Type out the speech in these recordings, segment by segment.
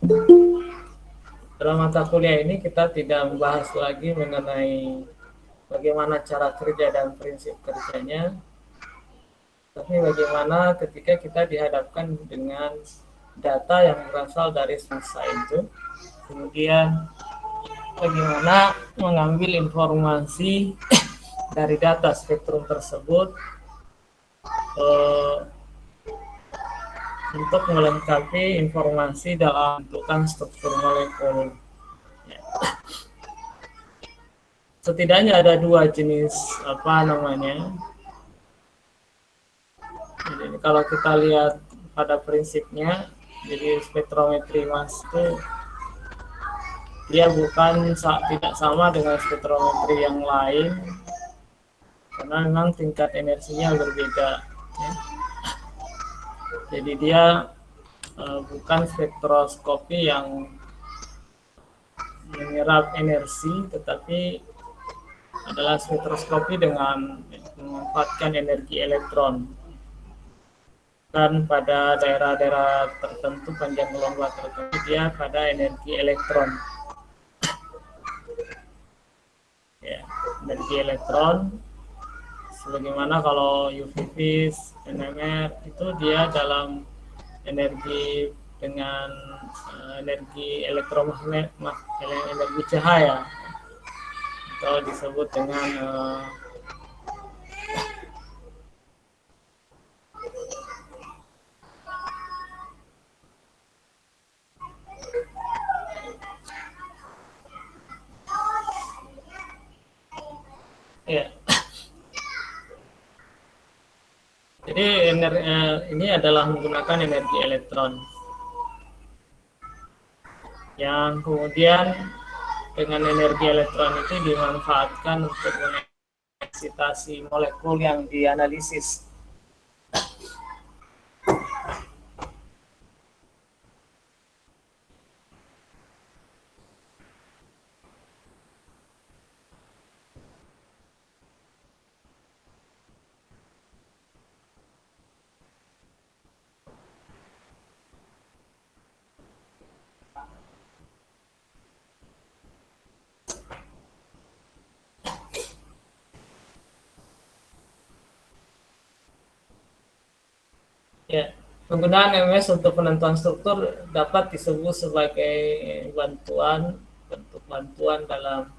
Dalam mata kuliah ini kita tidak membahas lagi mengenai bagaimana cara kerja dan prinsip kerjanya, tapi bagaimana ketika kita dihadapkan dengan data yang berasal dari sensa itu, kemudian bagaimana mengambil informasi dari data spektrum tersebut eh, untuk melengkapi informasi dalam bentukan struktur molekul. Ya. Setidaknya ada dua jenis apa namanya. Jadi kalau kita lihat pada prinsipnya, jadi spektrometri Mas itu dia bukan tidak sama dengan spektrometri yang lain karena memang tingkat energinya berbeda. Ya. Jadi dia bukan spektroskopi yang menyerap energi, tetapi adalah spektroskopi dengan memanfaatkan energi elektron. Dan pada daerah-daerah tertentu, panjang gelombang tertentu, dia pada energi elektron. Ya, energi elektron. Sebagaimana kalau UV-vis, NMR, itu dia dalam energi dengan energi elektromagnet, energi cahaya, atau disebut dengan ya. Jadi ini adalah menggunakan energi elektron yang kemudian dengan energi elektron itu dimanfaatkan untuk mengeksitasi molekul yang dianalisis. Ya, penggunaan MS untuk penentuan struktur dapat disebut sebagai bentuk bantuan dalam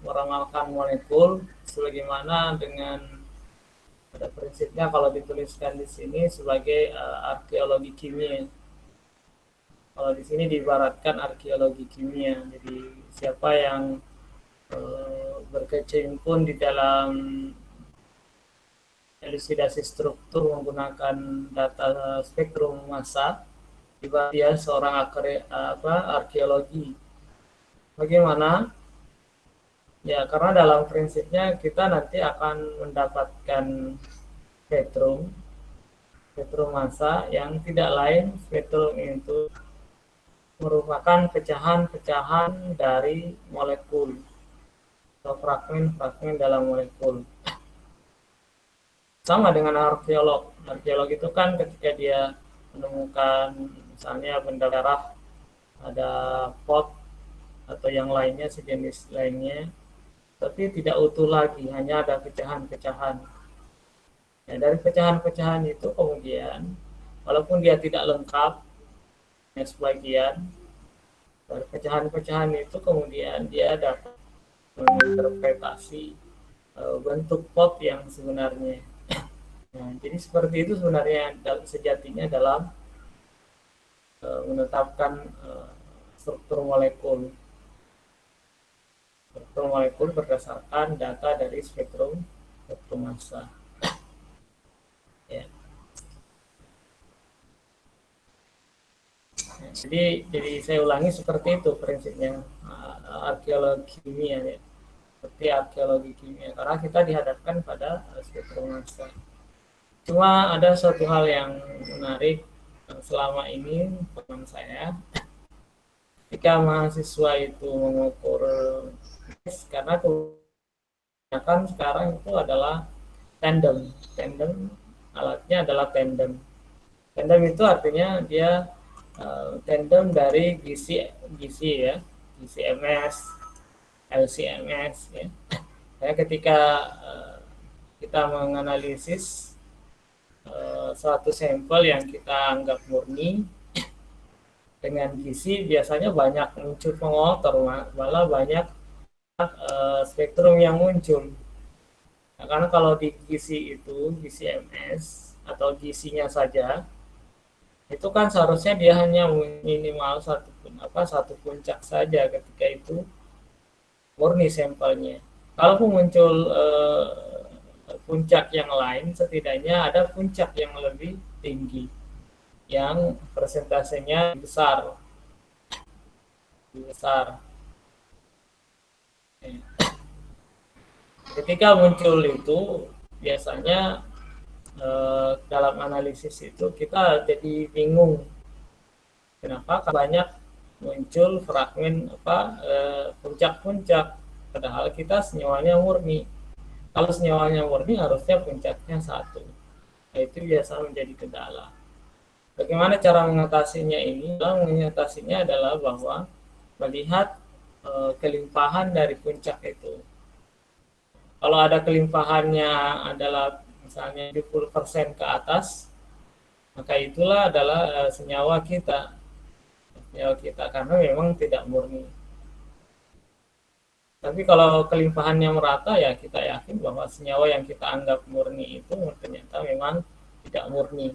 meramalkan molekul, sebagaimana dengan pada prinsipnya kalau dituliskan di sini sebagai arkeologi kimia. Kalau di sini diibaratkan arkeologi kimia. Jadi siapa yang berkecimpung di dalam elusidasi struktur menggunakan data spektrum massa, dia seorang arkeologi. Bagaimana? Ya, karena dalam prinsipnya kita nanti akan mendapatkan spektrum, spektrum massa yang tidak lain spektrum itu merupakan pecahan-pecahan dari molekul atau fragmen-fragmen dalam molekul. Sama dengan arkeolog. Arkeolog itu kan ketika dia menemukan misalnya benda darah, ada pot atau yang lainnya, sejenis lainnya, tapi tidak utuh lagi, hanya ada pecahan-pecahan. Ya, dari pecahan-pecahan itu kemudian, walaupun dia tidak lengkap, ya sebagian, dari pecahan-pecahan itu kemudian dia dapat menginterpretasi bentuk pot yang sebenarnya. Nah, jadi seperti itu sebenarnya sejatinya dalam menetapkan struktur molekul. Struktur molekul berdasarkan data dari spektrum massa. Ya. Jadi saya ulangi seperti itu prinsipnya arkeologi kimia ya. Seperti arkeologi kimia karena kita dihadapkan pada spektrum massa. Cuma ada suatu hal yang menarik selama ini teman saya ketika mahasiswa itu mengukur karena kebanyakan sekarang itu adalah tandem alatnya adalah tandem itu artinya dia tandem dari gizi ya, gizi MS, LC-MS ya. Saya ketika kita menganalisis suatu sampel yang kita anggap murni dengan gizi, biasanya banyak muncul pengolter, malah banyak spektrum yang muncul. Nah, karena kalau di gizi itu, gizi MS atau gizinya saja, itu kan seharusnya dia hanya minimal satu puncak saja ketika itu murni sampelnya. Kalaupun muncul puncak yang lain, setidaknya ada puncak yang lebih tinggi, yang persentasenya besar. Ketika muncul itu, biasanya dalam analisis itu kita jadi bingung kenapa banyak muncul fragmen puncak-puncak, padahal kita senyawanya murni. Kalau senyawanya murni harusnya puncaknya satu. Nah, itu biasa menjadi kendala. Bagaimana cara mengatasinya ini? Mengatasinya adalah bahwa melihat kelimpahan dari puncak itu. Kalau ada kelimpahannya adalah misalnya 70% ke atas, maka itulah adalah senyawa kita. Senyawa kita karena memang tidak murni. Tapi kalau kelimpahannya merata, ya kita yakin bahwa senyawa yang kita anggap murni itu ternyata memang tidak murni.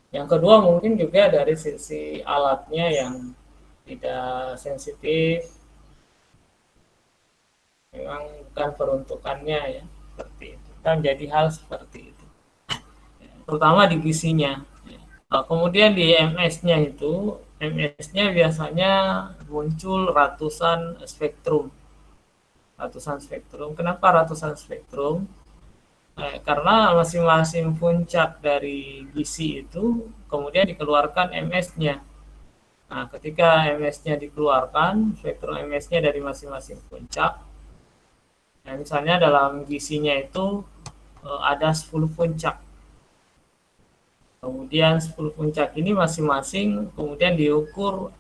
Yang kedua mungkin juga dari sisi alatnya yang tidak sensitif, memang bukan peruntukannya ya, seperti itu. Kan jadi hal seperti itu, terutama di gizinya. Kemudian di MS-nya itu, MS-nya biasanya muncul ratusan spektrum. Kenapa ratusan spektrum? Karena masing-masing puncak dari gizi itu kemudian dikeluarkan MS-nya. Nah, ketika MS-nya dikeluarkan, spektrum MS-nya dari masing-masing puncak, nah, misalnya dalam gizinya itu ada 10 puncak. Kemudian 10 puncak ini masing-masing kemudian diukur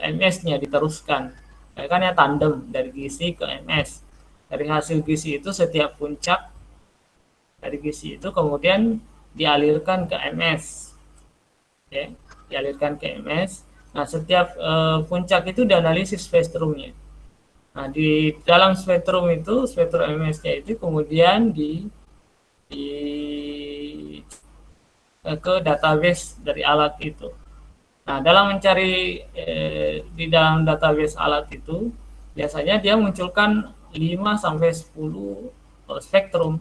MS-nya, diteruskan. Kan ya tandem dari gizi ke MS. Dari hasil gizi itu setiap puncak dari gizi itu kemudian dialirkan ke MS. Ya, dialirkan ke MS. Nah, setiap puncak itu dianalisis spektrumnya. Nah, di dalam spektrum itu, spektrum MS-nya itu kemudian di ke database dari alat itu. Nah, dalam mencari di dalam database alat itu, biasanya dia munculkan 5 sampai 10 spektrum.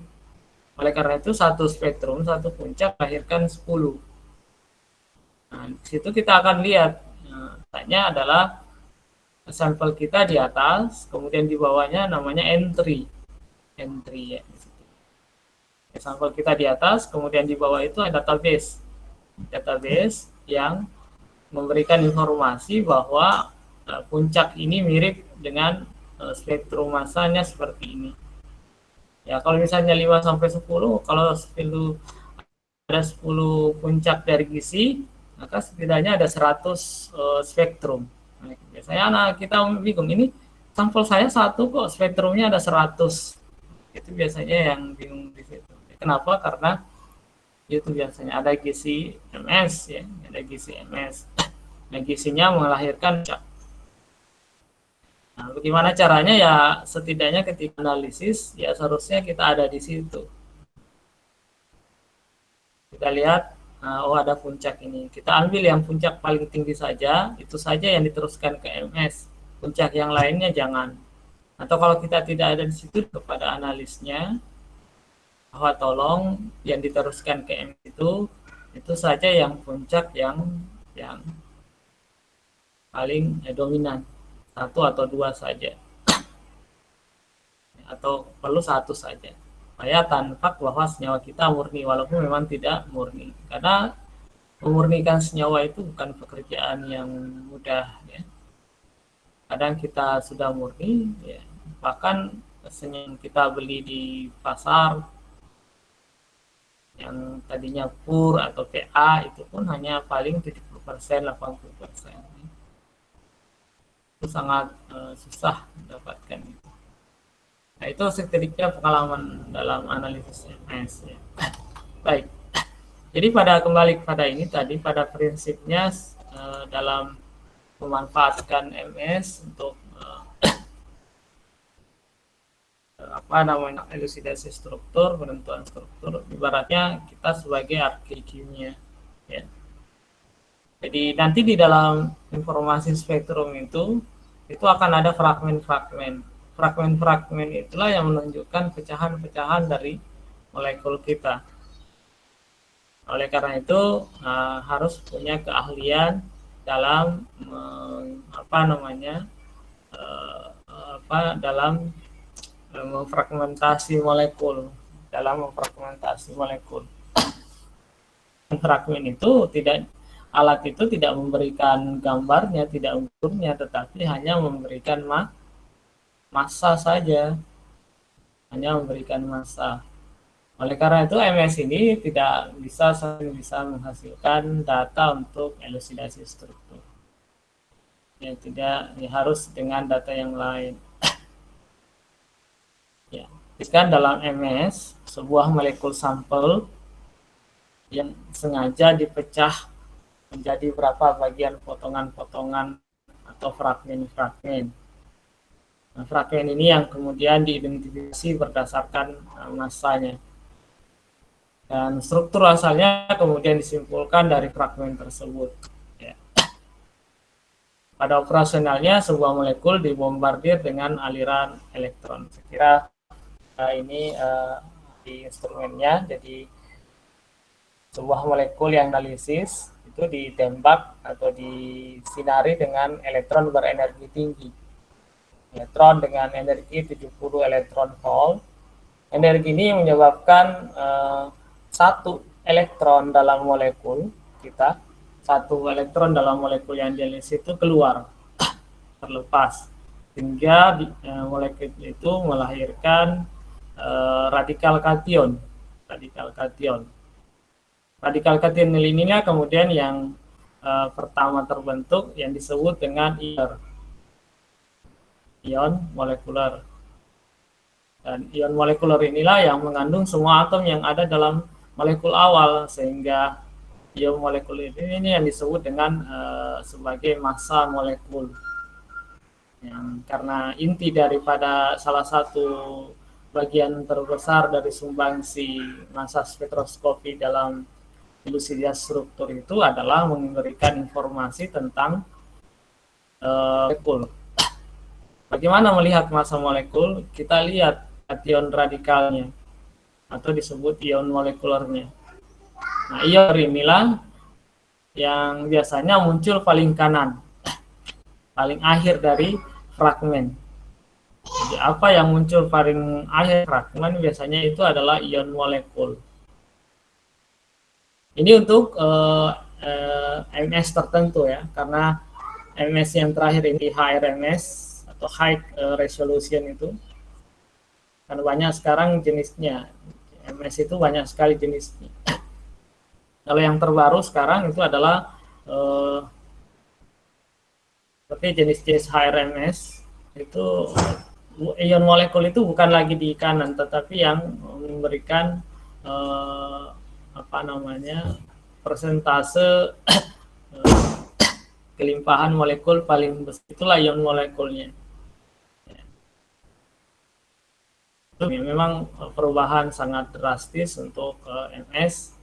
Oleh karena itu, satu spektrum, satu puncak melahirkan 10. Nah, di situ kita akan lihat, tanya adalah sampel kita di atas, kemudian di bawahnya namanya entry ya. Sampel kita di atas, kemudian di bawah itu ada database yang memberikan informasi bahwa puncak ini mirip dengan spektrum masanya seperti ini. Ya, kalau misalnya 5 sampai 10, kalau ada 10 puncak dari gizi, maka setidaknya ada 100 spektrum. Nah, biasanya anak kita bingung, ini sampel saya satu kok spektrumnya ada 100. Itu biasanya yang bingung di situ. Kenapa? Karena itu biasanya ada gizi MS ya, ada gizi MS. Nah, gizinya melahirkan puncak. Nah, bagaimana caranya ya, setidaknya ketika analisis ya seharusnya kita ada di situ. Kita lihat, oh ada puncak ini. Kita ambil yang puncak paling tinggi saja, itu saja yang diteruskan ke MS. Puncak yang lainnya jangan. Atau kalau kita tidak ada di situ, kepada analisnya, bahwa tolong yang diteruskan ke MS itu saja yang puncak yang paling dominan. Satu atau dua saja. Atau perlu satu saja. Supaya tampak bahwa senyawa kita murni, walaupun memang tidak murni. Karena memurnikan senyawa itu bukan pekerjaan yang mudah ya. Kadang kita sudah murni ya, bahkan senyawa yang kita beli di pasar yang tadinya pur atau PA itu pun hanya paling 70% 70%, 80%. Itu sangat susah mendapatkan itu. Nah, itu sedikitnya pengalaman dalam analisis MS. Ya. Baik. Jadi kembali pada ini tadi, pada prinsipnya dalam memanfaatkan MS untuk apa namanya, elusidasi struktur, penentuan struktur, ibaratnya kita sebagai ahli kimia. Ya. Jadi nanti di dalam informasi spektrum itu akan ada fragmen-fragmen. Fragmen-fragmen itulah yang menunjukkan pecahan-pecahan dari molekul kita. Oleh karena itu harus punya keahlian dalam dalam memfragmentasi molekul. Fragmen itu alat itu tidak memberikan gambarnya, tidak ukurnya, tetapi hanya memberikan massa saja, hanya memberikan massa. Oleh karena itu MS ini tidak bisa menghasilkan data untuk elusidasi struktur. Ya, tidak, ya, harus dengan data yang lain. Ya, kan dalam MS sebuah molekul sampel yang sengaja dipecah menjadi berapa bagian, potongan-potongan atau fragmen-fragmen. Nah, fragmen ini yang kemudian diidentifikasi berdasarkan massanya. Dan struktur asalnya kemudian disimpulkan dari fragmen tersebut. Ya. Pada operasionalnya, sebuah molekul dibombardir dengan aliran elektron. Saya kira ini di instrumennya. Jadi sebuah molekul yang analisis itu ditembak atau disinari dengan elektron berenergi tinggi. Elektron dengan energi 70 elektron volt. Energi ini menyebabkan satu elektron dalam molekul kita, satu elektron dalam molekul yang dianalisis itu keluar, terlepas, sehingga molekul itu melahirkan radikal kation. Radikal kation inilah kemudian yang pertama terbentuk yang disebut dengan ion molekuler. Dan ion molekuler inilah yang mengandung semua atom yang ada dalam molekul awal, sehingga ion molekuler ini yang disebut dengan sebagai massa molekul. Karena inti daripada salah satu bagian terbesar dari sumbangsi massa spektroskopi dalam elusidasi struktur itu adalah memberikan informasi tentang molekul. Bagaimana melihat massa molekul? Kita lihat kation radikalnya atau disebut ion molekulernya. Nah, ion inilah yang biasanya muncul paling kanan, paling akhir dari fragmen. Jadi apa yang muncul paling akhir fragmen biasanya itu adalah ion molekul. Ini untuk MS tertentu ya, karena MS yang terakhir ini HRMS atau high resolution itu kan banyak sekarang jenisnya. MS itu banyak sekali jenisnya. Kalau yang terbaru sekarang itu adalah seperti jenis-jenis HRMS itu ion molekul itu bukan lagi di kanan, tetapi yang memberikan persentase kelimpahan molekul paling besar, itulah ion molekulnya. Itu memang perubahan sangat drastis untuk MS,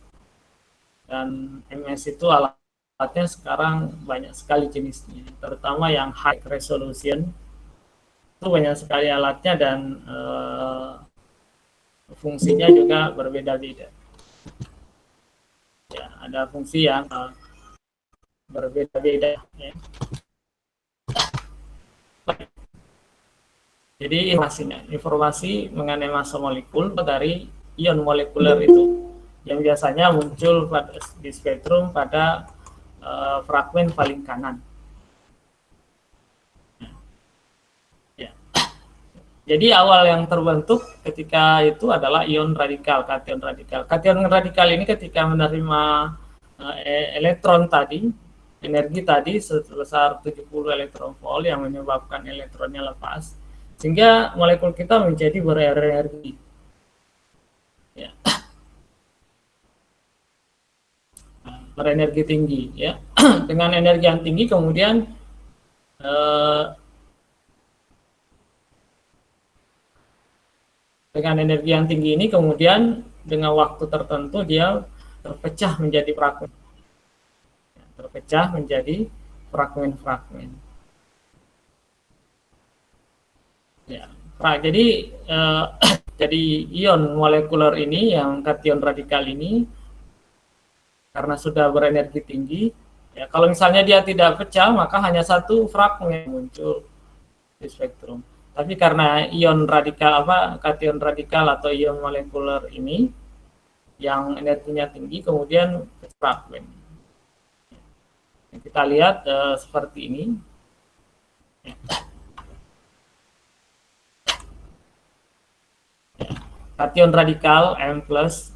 dan MS itu alatnya sekarang banyak sekali jenisnya, terutama yang high resolution itu banyak sekali alatnya, dan fungsinya juga berbeda-beda. Ya, ada fungsi yang berbeda-beda. Ya. Jadi informasi mengenai massa molekul dari ion molekuler itu yang biasanya muncul di spektrum pada fragmen paling kanan. Ya. Jadi awal yang terbentuk ketika itu adalah ion radikal, kation radikal. Kation radikal ini ketika menerima elektron tadi energi tadi sebesar 70 elektron volt yang menyebabkan elektronnya lepas, sehingga molekul kita menjadi berenergi. Ya, berenergi tinggi. Ya, dengan energi yang tinggi kemudian dengan energi yang tinggi ini kemudian dengan waktu tertentu dia terpecah menjadi fragmen, fragmen. Ya, jadi jadi ion molekuler ini yang kation radikal ini karena sudah berenergi tinggi, ya kalau misalnya dia tidak pecah maka hanya satu fragmen muncul di spektrum. Tapi karena ion radikal kation radikal atau ion molekuler ini yang energinya tinggi kemudian fragmen. Kita lihat seperti ini. Kation radikal M+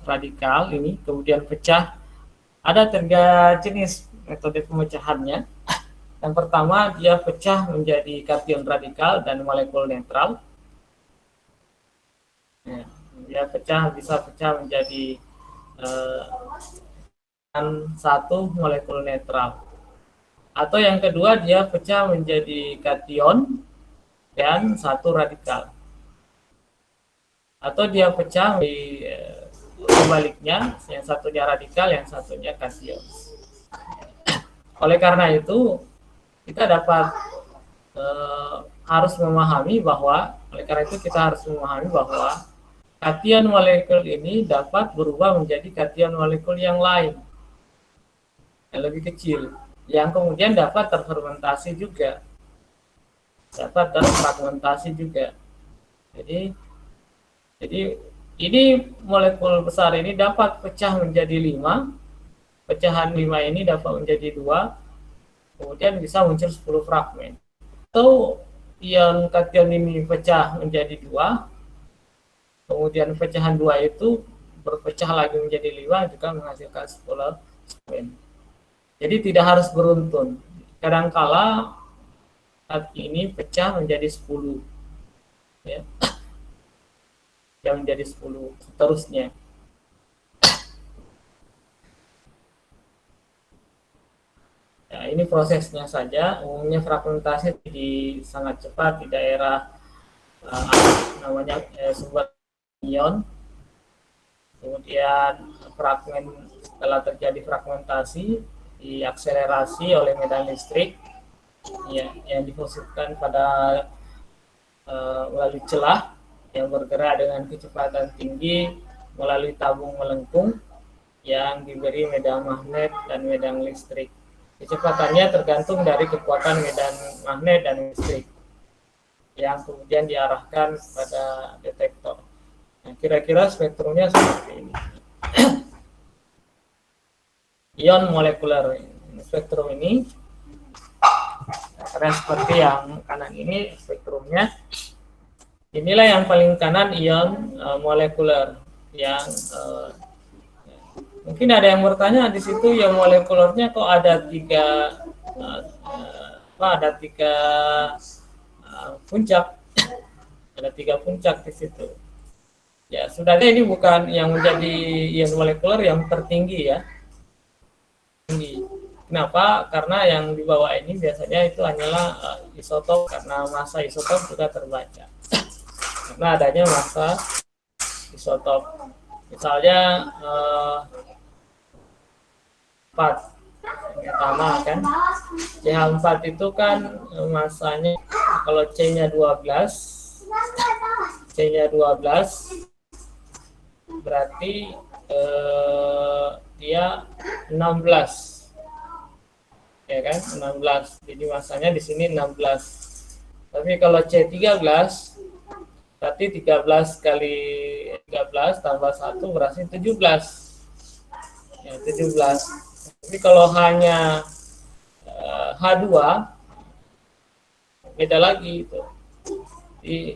radikal ini kemudian pecah. Ada 3 jenis metode pemecahannya. Yang pertama, dia pecah menjadi kation radikal dan molekul netral. Ya, dia bisa pecah menjadi satu molekul netral. Atau yang kedua, dia pecah menjadi kation dan satu radikal. Atau dia pecah di sebaliknya, yang satunya radikal, yang satunya kation. Oleh karena itu, kita dapat harus memahami bahwa kation molekul ini dapat berubah menjadi kation molekul yang lain, yang lebih kecil, yang kemudian dapat terfermentasi juga, dapat terfragmentasi juga. Jadi ini molekul besar ini dapat pecah menjadi 5, pecahan 5 ini dapat menjadi 2, kemudian bisa muncul 10 fragmen. Atau ion kation ini pecah menjadi 2, kemudian pecahan 2 itu berpecah lagi menjadi 5, juga menghasilkan 10 fragmen. Jadi tidak harus beruntun. Kadangkala ini pecah menjadi 10. Ya. Yang menjadi 10 seterusnya. Ya, ini prosesnya saja. Umumnya fragmentasi sangat cepat di daerah sumber ion. Kemudian setelah terjadi fragmentasi diakselerasi oleh medan listrik ya, yang difusifkan pada melalui celah yang bergerak dengan kecepatan tinggi melalui tabung melengkung yang diberi medan magnet dan medan listrik. Kecepatannya tergantung dari kekuatan medan magnet dan listrik yang kemudian diarahkan pada detektor. Nah, kira-kira spektrumnya seperti ini. Ion molekuler spektrum ini seperti yang kanan ini spektrumnya. Inilah yang paling kanan ion molekuler yang mungkin ada yang bertanya di situ ion molekulernya kok ada tiga puncak, ada 3 puncak di situ. Ya, sebenarnya ini bukan yang menjadi ion molekuler yang tertinggi ya. Tinggi. Kenapa? Karena yang di bawah ini biasanya itu hanyalah isotop, karena massa isotop juga terbaca. Karena adanya massa isotop. Misalnya 4 yang pertama kan. CH4 itu kan massanya kalau C-nya 12, C-nya 12 berarti dia 16. Ya kan? 16. Jadi massanya di sini 16. Tapi kalau C13 berarti 13 kali 13 tambah 1 berarti 17. Ya, 17. Tapi kalau hanya H2 beda lagi itu.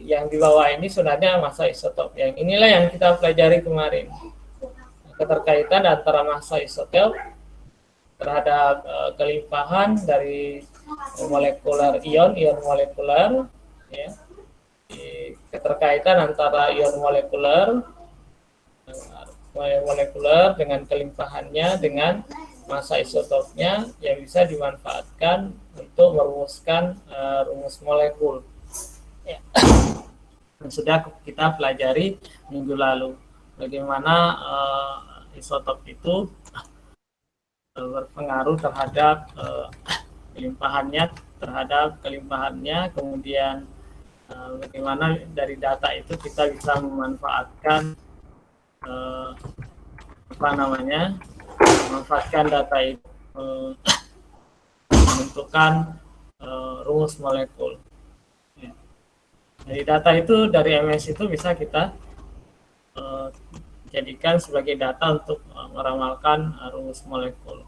Yang di bawah ini sebenarnya massa isotop. Yang inilah yang kita pelajari kemarin. Keterkaitan antara massa isotop terhadap kelimpahan dari molekuler ion molekuler, ya, keterkaitan antara ion molekuler dengan kelimpahannya dengan masa isotopnya yang bisa dimanfaatkan untuk merumuskan rumus molekul, ya. Yang sudah kita pelajari minggu lalu, bagaimana isotop itu berpengaruh terhadap kelimpahannya, kemudian bagaimana dari data itu kita bisa memanfaatkan memanfaatkan data itu menentukan rumus molekul. Dari data itu, dari MS itu bisa kita jadikan sebagai data untuk meramalkan rumus molekul.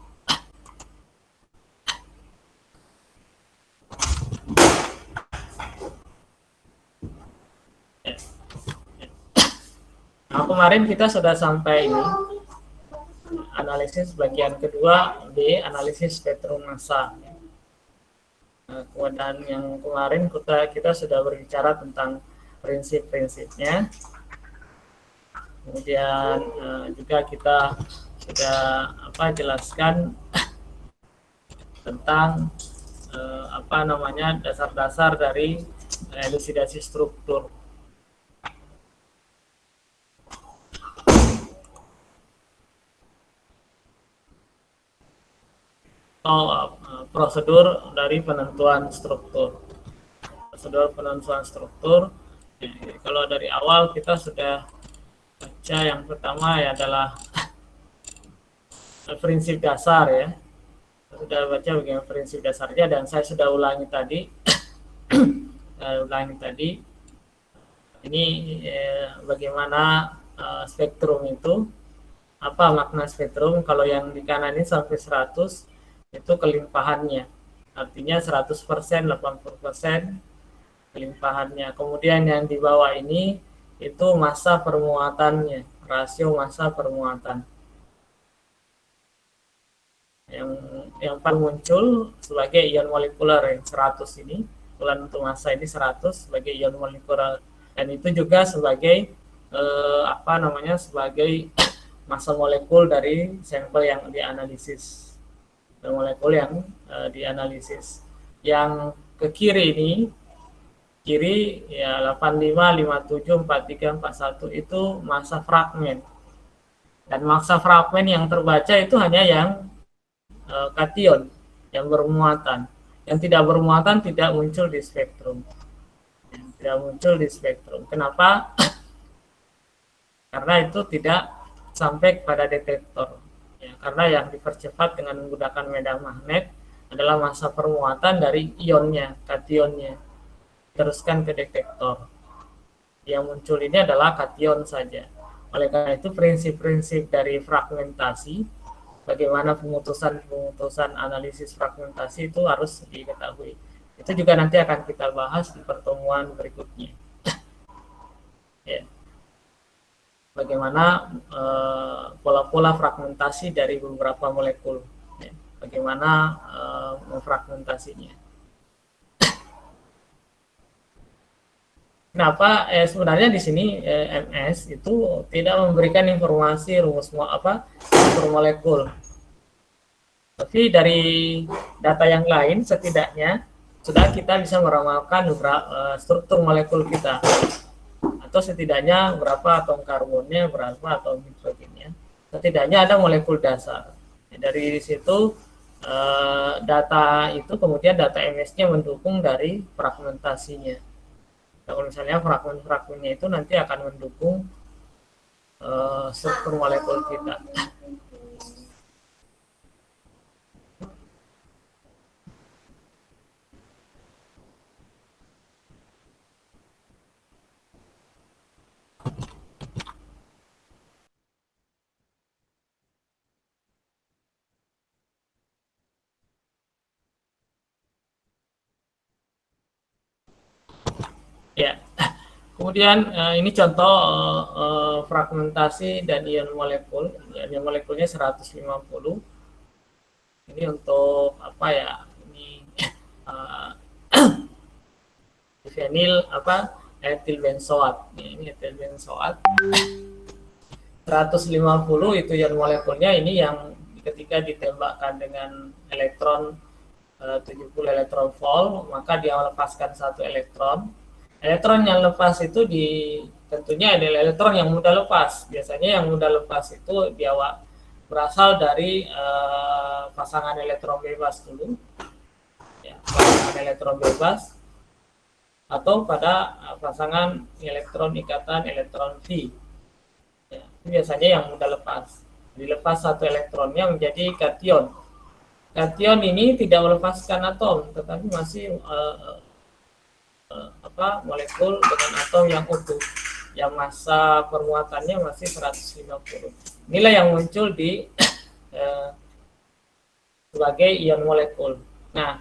Nah, kemarin kita sudah sampai ini, analisis bagian kedua B, analisis spektrum massa. Kemudian yang kemarin kita sudah berbicara tentang prinsip-prinsipnya. Kemudian juga kita sudah jelaskan tentang dasar-dasar dari elusidasi struktur. Atau prosedur dari penentuan struktur. Jadi, kalau dari awal kita sudah baca, yang pertama adalah prinsip dasar, ya. Sudah baca bagaimana prinsip dasarnya, dan saya sudah ulangi tadi. Ini bagaimana spektrum itu, apa makna spektrum. Kalau yang di kanan ini sampai 100 itu kelimpahannya, artinya 100%, 80% kelimpahannya. Kemudian yang di bawah ini itu massa permuatannya, rasio massa permuatan. Yang paling muncul sebagai ion molekuler yang 100 ini, bulan untuk massa ini 100 sebagai ion molekuler, dan itu juga sebagai sebagai massa molekul dari sampel yang dianalisis. Molekul yang dianalisis. Yang ke kiri ini, ya 85, 57, 43, 41 itu massa fragmen. Dan massa fragmen yang terbaca itu hanya yang kation, yang bermuatan. Yang tidak bermuatan tidak muncul di spektrum. Kenapa? Karena itu tidak sampai pada detektor. Karena yang dipercepat dengan menggunakan medan magnet adalah massa permuatan dari ionnya, kationnya, teruskan ke detektor. Yang muncul ini adalah kation saja. Oleh karena itu prinsip-prinsip dari fragmentasi, bagaimana pemutusan analisis fragmentasi itu harus diketahui. Itu juga nanti akan kita bahas di pertemuan berikutnya. Ya. Bagaimana pola-pola fragmentasi dari beberapa molekul, ya. Bagaimana memfragmentasinya. Kenapa sebenarnya di sini MS itu tidak memberikan informasi rumus struktur molekul, tapi dari data yang lain setidaknya sudah kita bisa meramalkan struktur molekul kita, atau setidaknya berapa atom karbonnya, berapa atom hidrogennya. Setidaknya ada molekul dasar. Dari situ data itu, kemudian data MS-nya mendukung dari fragmentasinya. Kalau misalnya fragmen-fragmennya itu nanti akan mendukung struktur molekul kita. Ya, kemudian ini contoh fragmentasi dan ion molekul. Ion molekulnya 150. Ini untuk apa ya? Ini uh, vinyl apa? Etil benzoat. Ini etil benzoat 150 itu ion molekulnya, ini yang ketika ditembakkan dengan elektron 70 elektron volt, maka dia melepaskan satu elektron. Elektron yang lepas itu tentunya adalah elektron yang mudah lepas. Biasanya yang mudah lepas itu dia berasal dari pasangan elektron bebas dulu, ya, pasangan elektron bebas atau pada pasangan elektron ikatan elektron V. Ya, biasanya yang mudah lepas. Dilepas satu elektronnya menjadi kation. Kation ini tidak melepaskan atom, tetapi masih molekul dengan atom yang utuh, yang massa permuatannya masih 150. Inilah yang muncul di sebagai ion molekul. Nah,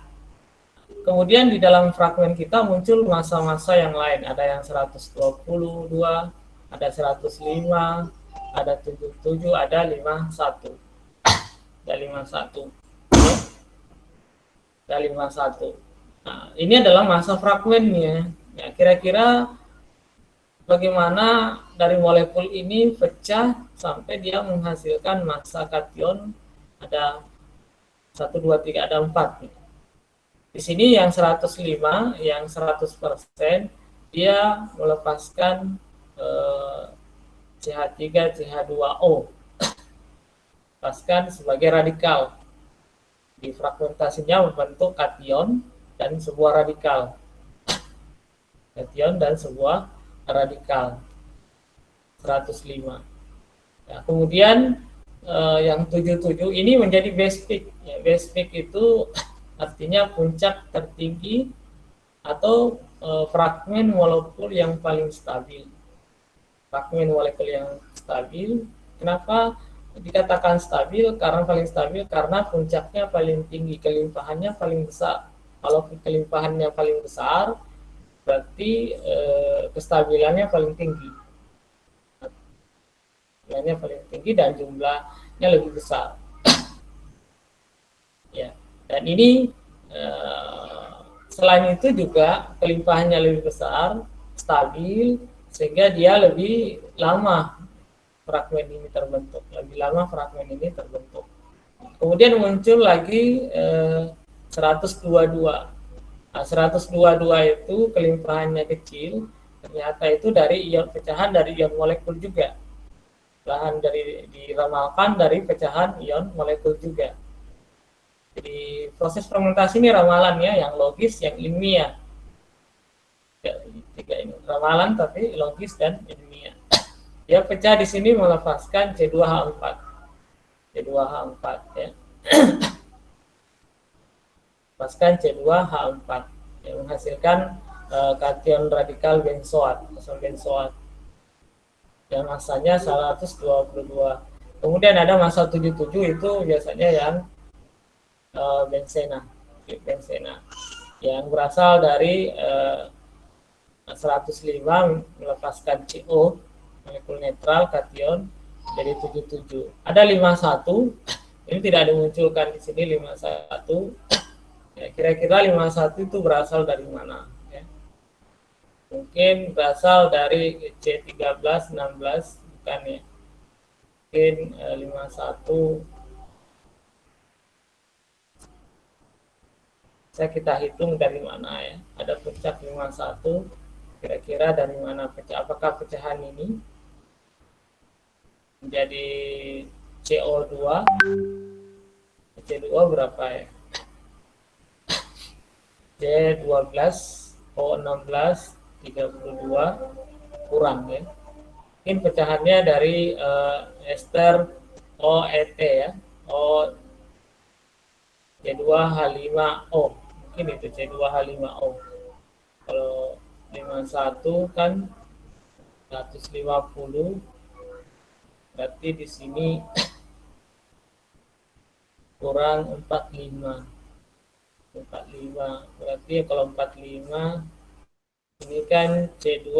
kemudian di dalam fragmen kita muncul massa-massa yang lain. Ada yang 122, ada 105, ada 77, ada 51. Ada 51. Ada 51. Nah, ini adalah massa fragmennya. Ya, kira-kira bagaimana dari molekul ini pecah sampai dia menghasilkan massa kation ada 1, 2, 3, ada 4. Di sini yang 105, yang 100%, dia melepaskan CH3, CH2O. Lepaskan sebagai radikal. Di fragmentasinya membentuk kation dan sebuah radikal. Kation dan sebuah radikal. 105. Ya, kemudian yang 77 ini menjadi base peak. Ya, base peak itu artinya puncak tertinggi atau fragmen molekul yang paling stabil. Fragmen molekul yang stabil. Kenapa dikatakan stabil? Karena paling stabil karena puncaknya paling tinggi, kelimpahannya paling besar. Kalau kelimpahannya paling besar, berarti kestabilannya paling tinggi. Kestabilannya paling tinggi dan jumlahnya lebih besar. Ya, dan ini selain itu juga kelimpahannya lebih besar, stabil, sehingga dia lebih lama fragmen ini terbentuk, lebih lama fragmen ini terbentuk. Kemudian muncul lagi 122. Nah, 122 itu kelimpahannya kecil, ternyata itu dari ion pecahan dari ion molekul juga. Bahan dari diramalkan dari pecahan ion molekul juga. Jadi proses fermentasi ini ramalan ya, yang logis, yang ilmiah. Tiga ini ramalan tapi logis dan ilmiah. Dia pecah di sini melepaskan C2H4. C2H4 ya. Lepaskan C2H4 yang menghasilkan kation radikal benzoat, asam benzoat. Yang massanya 122. Kemudian ada massa 77 itu biasanya yang benzena yang berasal dari 105 melepaskan CO molekul netral kation jadi 77. Ada 51, ini tidak dimunculkan di sini 51. Ya, kira-kira 51 itu berasal dari mana? Ya. Mungkin berasal dari C13, 16, bukan ya. Mungkin 51. Bisa kita hitung dari mana ya. Ada puncak 51, kira-kira dari mana pecah? Apakah pecahan ini menjadi CO2? CO2 berapa ya? C12, O16, 32 kurang ya. Mungkin pecahannya dari ester OET ya. O C2H5O. Mungkin itu C2H5O. Kalau 51 kan 150, berarti di sini kurang 45. 45 berarti kalau 45 ini kan C2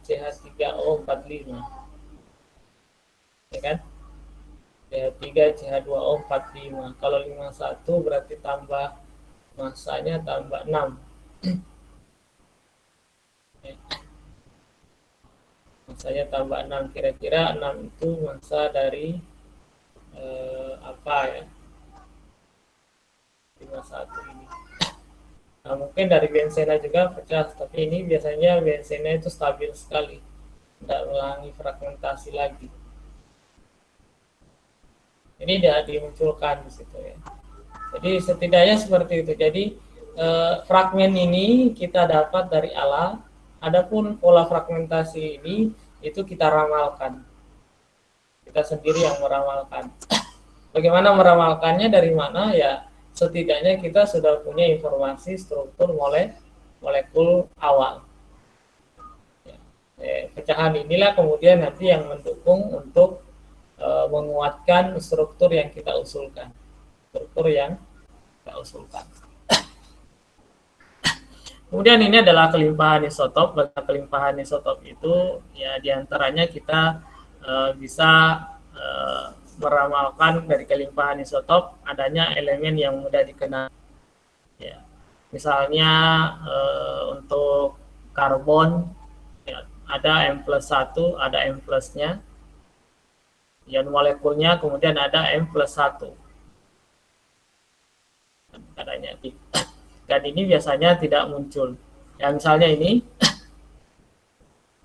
CH3O 45 ya kan. CH3, CH2O 45. Kalau 51 berarti tambah masanya tambah 6. Masanya tambah 6. Kira-kira 6 itu masa dari apa ya? 51 ini. Nah, mungkin dari bensena juga pecah, tapi ini biasanya bensena itu stabil sekali, tidak mengalami fragmentasi lagi. Ini tidak dimunculkan di situ ya. Jadi setidaknya seperti itu. Jadi fragmen ini kita dapat dari alam. Adapun pola fragmentasi ini itu kita ramalkan. Kita sendiri yang meramalkan. Bagaimana meramalkannya, dari mana ya? Setidaknya kita sudah punya informasi struktur molekul awal. Pecahan inilah kemudian nanti yang mendukung untuk menguatkan struktur yang kita usulkan. Struktur yang kita usulkan. Kemudian ini adalah kelimpahan isotop. Kelimpahan isotop itu ya diantaranya kita bisa meramalkan dari kelimpahan isotop adanya elemen yang mudah dikenal. Ya. Misalnya untuk karbon ya, ada M+1, ada M plusnya, ion molekulnya, kemudian ada M+1. Adanya. Dan ini biasanya tidak muncul. Ya misalnya ini,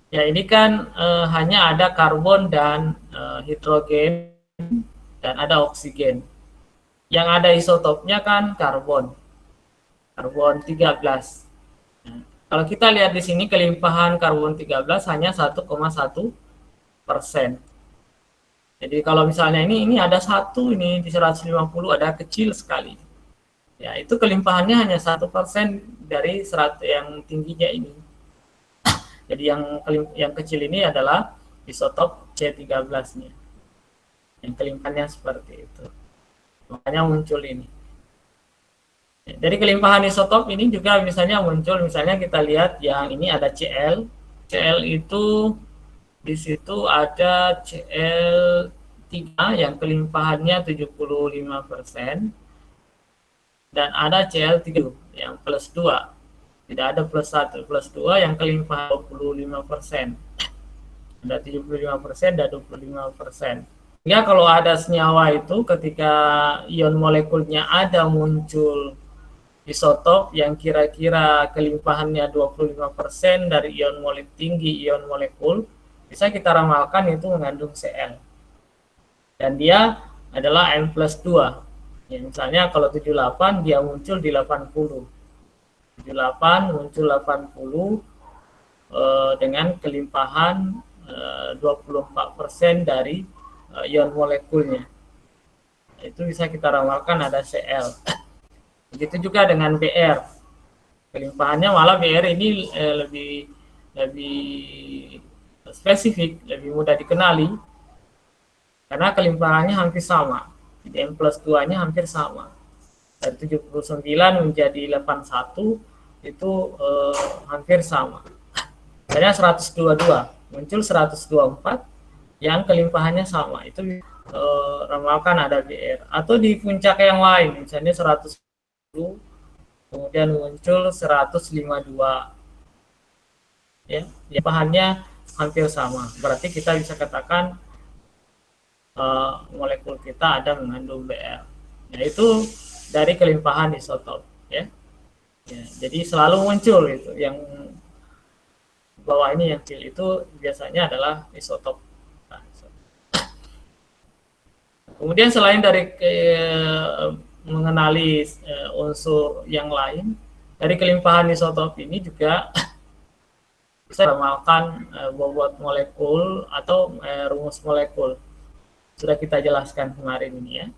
ya ini kan hanya ada karbon dan hidrogen dan ada oksigen. Yang ada isotopnya kan karbon 13. Nah, kalau kita lihat di sini kelimpahan karbon 13 hanya 1,1%. Jadi kalau misalnya ini ada satu, ini di 150 ada kecil sekali. Ya, itu kelimpahannya hanya 1% dari 100 yang tingginya ini. Jadi yang kecil ini adalah isotop C13-nya. Yang kelimpahannya seperti itu. Makanya muncul ini. Dari kelimpahan isotop ini juga misalnya muncul, misalnya kita lihat yang ini ada Cl. Cl itu di situ ada Cl3 yang kelimpahannya 75%. Dan ada Cl3 yang plus 2, tidak ada plus 1, plus 2 yang kelimpahan 25%, ada 75% dan 25%. Sehingga kalau ada senyawa itu ketika ion molekulnya ada muncul isotop yang kira-kira kelimpahannya 25% dari ion molekul tinggi, ion molekul bisa kita ramalkan itu mengandung Cl dan dia adalah M+2. Ya, misalnya kalau 78 dia muncul di 80. 78 muncul 80 dengan kelimpahan 24% dari ion molekulnya. Itu bisa kita ramalkan ada Cl. Begitu juga dengan Br. Kelimpahannya malah Br ini lebih spesifik, lebih mudah dikenali karena kelimpahannya hampir sama. Jadi M+2-nya hampir sama. Dari 79 menjadi 81 itu hampir sama. Misalnya 122, muncul 124 yang kelimpahannya sama. Itu ramalkan ada BR. Atau di puncak yang lain, misalnya 110, kemudian muncul 152. Ya, kelimpahannya hampir sama. Berarti kita bisa katakan molekul kita ada mengandung Br. Yaitu dari kelimpahan isotop, ya. Jadi selalu muncul itu yang bawah ini yang kecil itu biasanya adalah isotop. Kemudian selain dari mengenali unsur yang lain, dari kelimpahan isotop ini juga bisa meramalkan bobot molekul atau rumus molekul. Sudah kita jelaskan kemarin ini ya.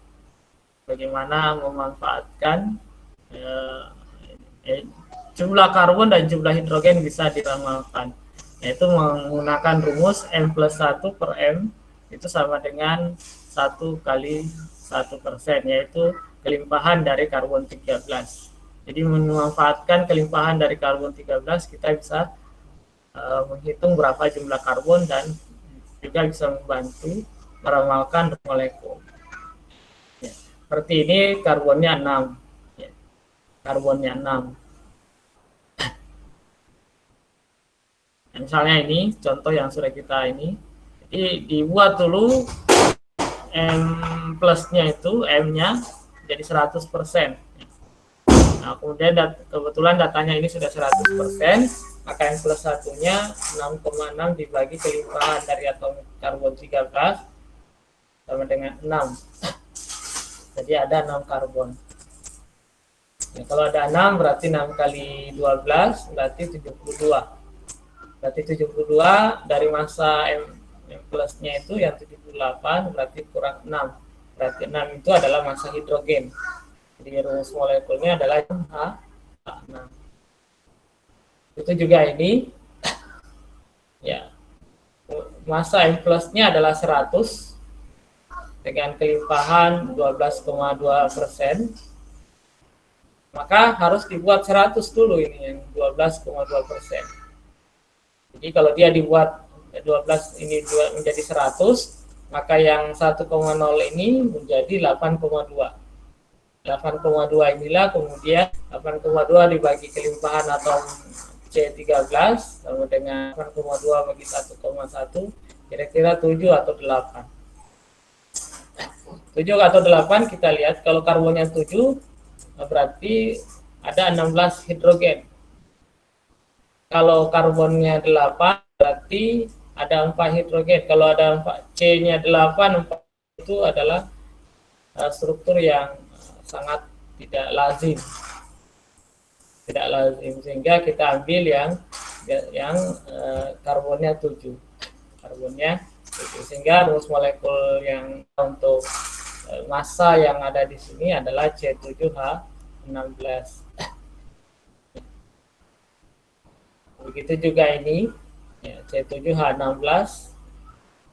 Bagaimana memanfaatkan jumlah karbon dan jumlah hidrogen bisa diramalkan, yaitu menggunakan rumus M+1 per M itu sama dengan 1 kali 1%, yaitu kelimpahan dari karbon 13. Jadi memanfaatkan kelimpahan dari karbon 13 kita bisa menghitung berapa jumlah karbon dan juga bisa membantu meramalkan molekul. Seperti ini karbonnya 6. Ya, karbonnya 6. Misalnya ini contoh yang sudah kita ini. Jadi dibuat dulu M plusnya itu, M-nya jadi 100%. Nah, kemudian kebetulan datanya ini sudah 100%, maka M plus satunya 6,6 dibagi kelimpahan dari atom karbon 13 sama dengan 6. Jadi ada 6 karbon. Ya, kalau ada 6 berarti 6 kali 12 berarti 72. Berarti 72 dari masa M plusnya itu yang 78 berarti kurang 6. Berarti 6 itu adalah masa hidrogen. Jadi rumus molekulnya adalah H6. Itu juga ini ya, masa M plusnya adalah 100 dengan kelimpahan 12,2%. Maka harus dibuat 100 dulu ini yang 12,2%. Jadi kalau dia dibuat 12 ini menjadi 100, maka yang 1,0 ini menjadi 8,2. 8,2 inilah kemudian 8,2 dibagi kelimpahan atom C13 sama dengan 8,2 bagi 1,1 kira-kira 7 atau 8. 7 atau 8 kita lihat kalau karbonnya 7 berarti ada 16 hidrogen. Kalau karbonnya 8 berarti ada 4 hidrogen. Kalau ada 4, C-nya 8, 4 itu adalah struktur yang sangat tidak lazim. Tidak lazim, sehingga kita ambil yang karbonnya 7. Karbonnya 7. Sehingga rumus molekul yang untuk massa yang ada di sini adalah C7H16. Begitu juga ini ya, C7H16,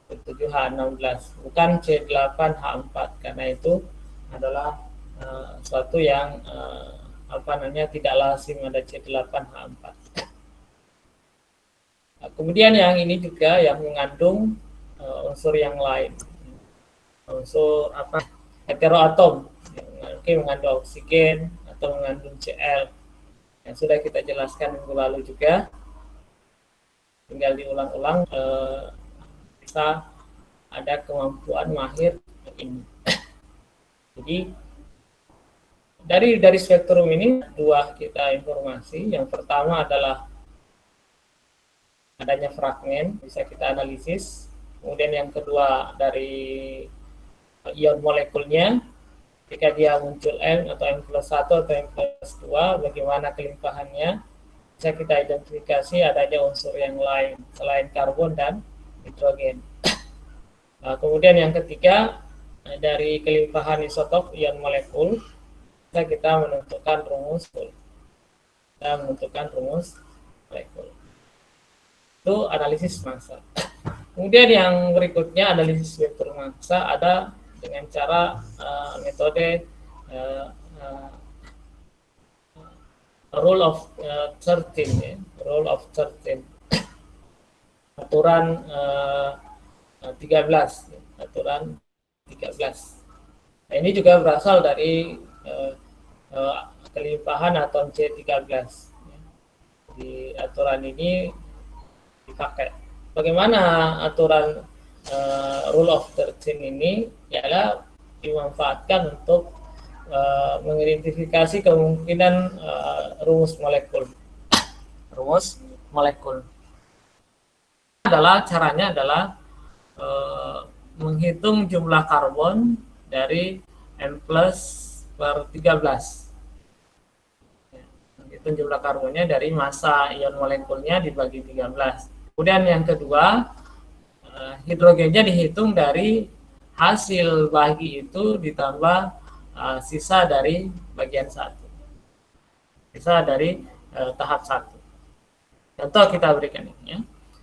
C7H16 bukan C8H4 karena itu adalah suatu yang tidak lazim ada C8H4. Nah, kemudian yang ini juga yang mengandung unsur yang lain, unsur heteroatom yang mengandung oksigen atau mengandung Cl yang sudah kita jelaskan minggu lalu juga. Tinggal diulang-ulang, bisa ada kemampuan mahir ini. Jadi dari spektrum ini dua kita informasi. Yang pertama adalah adanya fragmen, bisa kita analisis. Kemudian yang kedua dari ion molekulnya, jika dia muncul M atau M plus 1 atau M plus 2, bagaimana kelimpahannya. Bisa kita identifikasi adanya unsur yang lain selain karbon dan hidrogen. Nah, kemudian yang ketiga, dari kelimpahan isotop ion molekul, kita menentukan rumus molekul. Itu analisis massa. Kemudian yang berikutnya analisis vektor massa ada dengan cara metode rule of 13 ya, rule of 13, aturan 13, aturan 13. Nah, ini juga berasal dari kelimpahan atom C13. Di aturan ini dipakai. Bagaimana aturan rule of 13 ini? Ialah dimanfaatkan untuk mengidentifikasi kemungkinan rumus molekul. Rumus molekul caranya adalah menghitung jumlah karbon dari M plus per 13. Menghitung jumlah karbonnya dari massa ion molekulnya dibagi 13. Kemudian yang kedua, hidrogennya dihitung dari hasil bagi itu ditambah sisa dari bagian 1. Sisa dari tahap 1. Contoh kita berikan ini ya.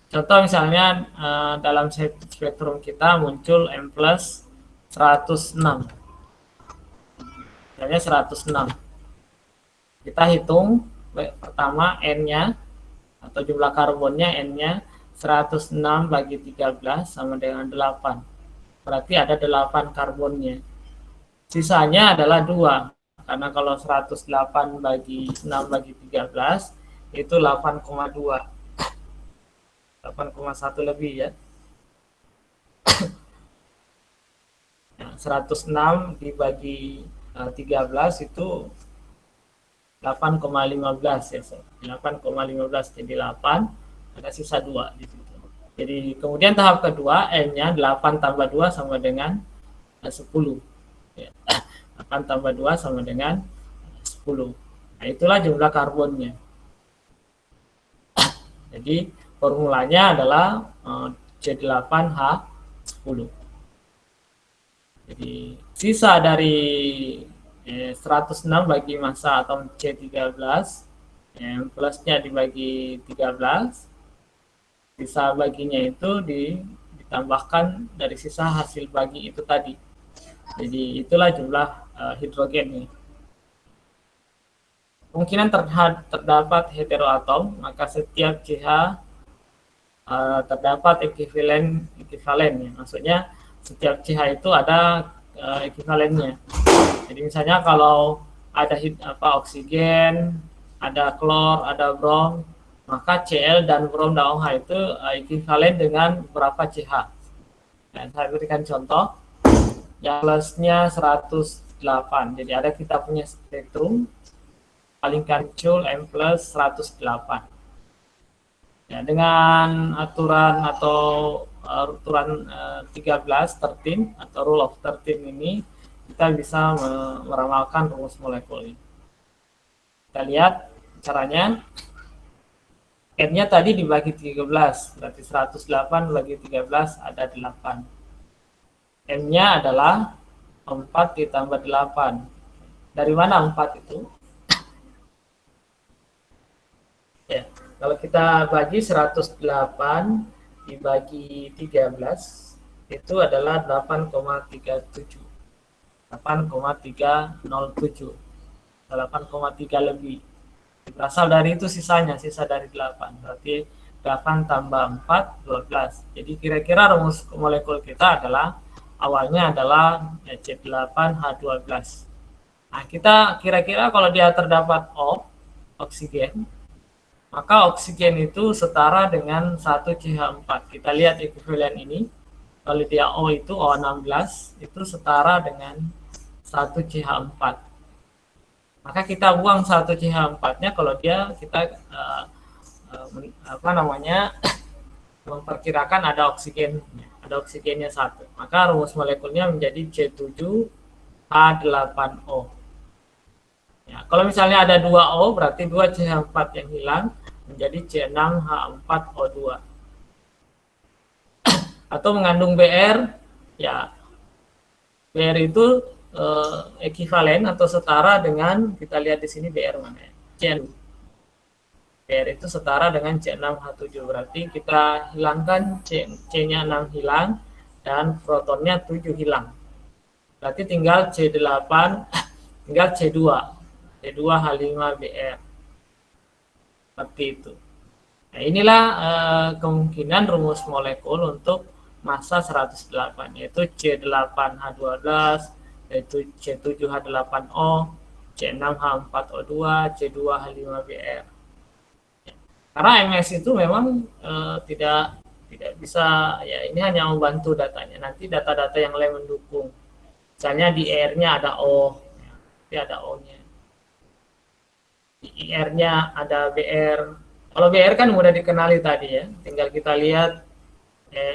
Contoh misalnya dalam spektrum kita muncul M plus 106. Misalnya 106. Kita hitung pertama N-nya atau jumlah karbonnya N-nya 106 bagi 13 sama dengan 8. Berarti ada 8 karbonnya. Sisanya adalah 2. Karena kalau 108 bagi 6 bagi 13 itu 8,2. 8,1 lebih ya. Nah, 106 dibagi 13 itu 8,15 ya. 8,15 jadi 8, ada sisa 2 di situ. Jadi kemudian tahap kedua N-nya 8 tambah 2 sama dengan 10. Ya. 8 tambah 2 sama dengan 10. Nah, itulah jumlah karbonnya. Jadi formulanya adalah C8H10. Jadi sisa dari 106 bagi massa atom C13, plusnya dibagi 13, sisa baginya itu ditambahkan dari sisa hasil bagi itu tadi. Jadi itulah jumlah hidrogennya. Kemungkinan terdapat heteroatom, maka setiap CH terdapat ekuivalen ya. Maksudnya setiap CH itu ada ekuivalennya. Jadi misalnya kalau ada oksigen, ada klor, ada brom, maka Cl dan brom dan OH itu ekuivalen dengan berapa CH. Dan saya berikan contoh, yang plusnya 108. Jadi ada kita punya spektrum, palingkan muncul M plus 108. Ya, dengan aturan atau aturan 13 atau rule of 13 ini, kita bisa meramalkan rumus molekul ini. Kita lihat caranya. N-nya tadi dibagi 13, berarti 108 bagi 13 ada 8. M-nya adalah 4 ditambah 8. Dari mana 4 itu? Ya, kalau kita bagi 108 dibagi 13 itu adalah 8,37. 8,307. 8,3 lebih. Berasal dari itu sisanya, sisa dari 8. Berarti 8 tambah 4, 12. Jadi kira-kira rumus molekul kita adalah awalnya adalah C8H12. Nah, kita kira-kira kalau dia terdapat O, oksigen, maka oksigen itu setara dengan 1 CH4. Kita lihat ekuivalen ini. Kalau dia O itu O16, itu setara dengan 1 CH4. Maka kita buang 1 CH4-nya kalau kita memperkirakan ada oksigennya 1. Maka rumus molekulnya menjadi C7H8O. Ya, kalau misalnya ada 2O, berarti 2 CH4 yang hilang menjadi C6H4O2. Atau mengandung Br, ya Br itu ekuivalen atau setara dengan, kita lihat di sini Br mana ya? C6. Br itu setara dengan C6H7. Berarti kita hilangkan C-nya 6 hilang dan protonnya 7 hilang. Berarti tinggal C8, tinggal C2. C2H5Br. Seperti itu. Nah, inilah kemungkinan rumus molekul untuk massa 108, yaitu C8H12, yaitu C7H8O, C6H4O2, C2H5Br. Karena MS itu memang tidak bisa, ya ini hanya membantu datanya. Nanti data-data yang lain mendukung. Misalnya di R-nya ada O, ya, ada O-nya. Di IR-nya ada BR. Kalau BR kan mudah dikenali tadi ya, tinggal kita lihat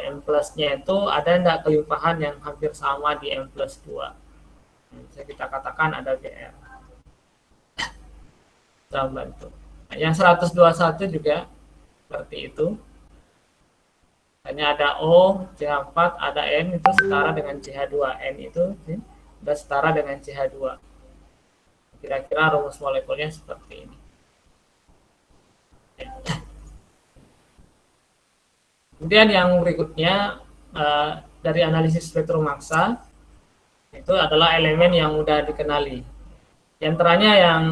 M plusnya itu ada enggak kelimpahan yang hampir sama di M plus 2. Bisa kita katakan ada BR. Kita bantu. Nah, yang 121 juga seperti itu. Hanya ada O, CH4, ada N itu setara dengan CH2. N itu sudah setara dengan CH2. Kira-kira rumus molekulnya seperti ini. Kemudian yang berikutnya dari analisis spektrum massa itu adalah elemen yang mudah dikenali. Di antaranya yang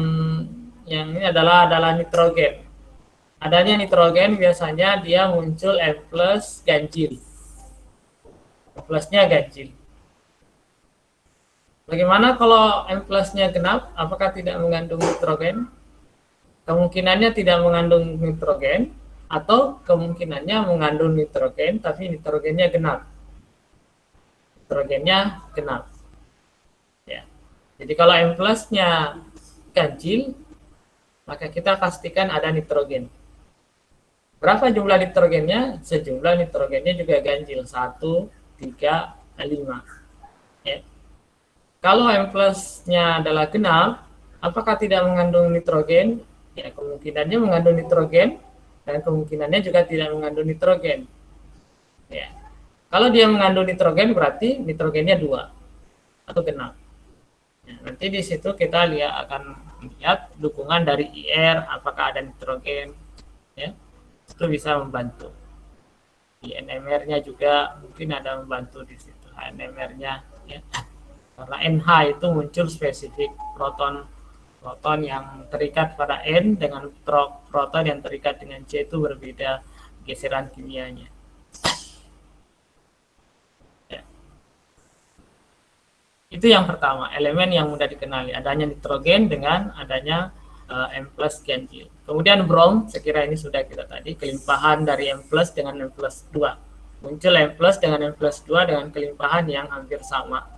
ini adalah nitrogen. Adanya nitrogen biasanya dia muncul M plus ganjil. Plusnya ganjil. Bagaimana kalau M plusnya genap? Apakah tidak mengandung nitrogen? Kemungkinannya tidak mengandung nitrogen, atau kemungkinannya mengandung nitrogen tapi nitrogennya genap. Nitrogennya genap. Ya. Jadi kalau M plusnya ganjil, maka kita pastikan ada nitrogen. Berapa jumlah nitrogennya? Sejumlah nitrogennya juga ganjil, 1, 3, 5. Ya. Kalau M plusnya adalah genap, apakah tidak mengandung nitrogen? Ya, kemungkinannya mengandung nitrogen, dan kemungkinannya juga tidak mengandung nitrogen. Ya. Kalau dia mengandung nitrogen, berarti nitrogennya 2 atau genap. Ya, nanti di situ kita akan lihat dukungan dari IR, apakah ada nitrogen. Ya, itu bisa membantu. Di NMR-nya juga mungkin ada membantu di situ, NMR-nya. Ya. Karena NH itu muncul spesifik proton yang terikat pada N dengan proton yang terikat dengan C itu berbeda geseran kimianya. Ya. Itu yang pertama, elemen yang mudah dikenali, adanya nitrogen dengan adanya M plus ganjil. Kemudian brom, saya kira ini sudah kita tadi, kelimpahan dari M plus dengan M plus 2. Muncul M plus dengan M plus 2 dengan kelimpahan yang hampir sama.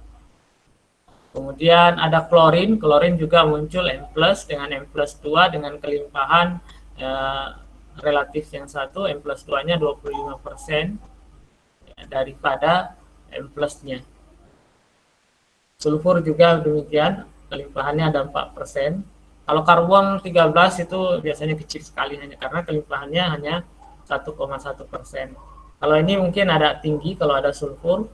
Kemudian ada klorin, klorin juga muncul M plus dengan M plus 2 dengan kelimpahan relatif yang satu, M plus 2-nya 25% daripada M plusnya. Sulfur juga demikian, kelimpahannya ada 4%. Kalau karbon 13 itu biasanya kecil sekali, hanya karena kelimpahannya hanya 1,1%. Kalau ini mungkin ada tinggi, kalau ada sulfur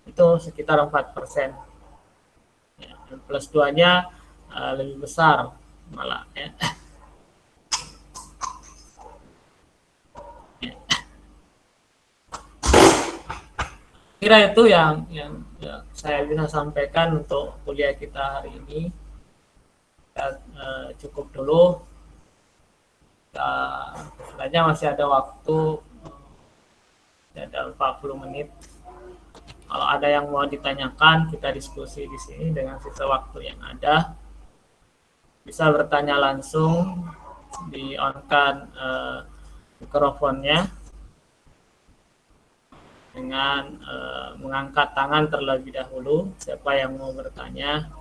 itu sekitar 4%. Ya, plus 2-nya lebih besar malah ya. Kira itu yang saya bisa sampaikan untuk kuliah kita hari ini. Kita, cukup dulu. Sebenarnya masih ada waktu, ada 40 menit. Kalau ada yang mau ditanyakan, kita diskusi di sini dengan sisa waktu yang ada. Bisa bertanya langsung, di on-kan mikrofonnya dengan mengangkat tangan terlebih dahulu, siapa yang mau bertanya.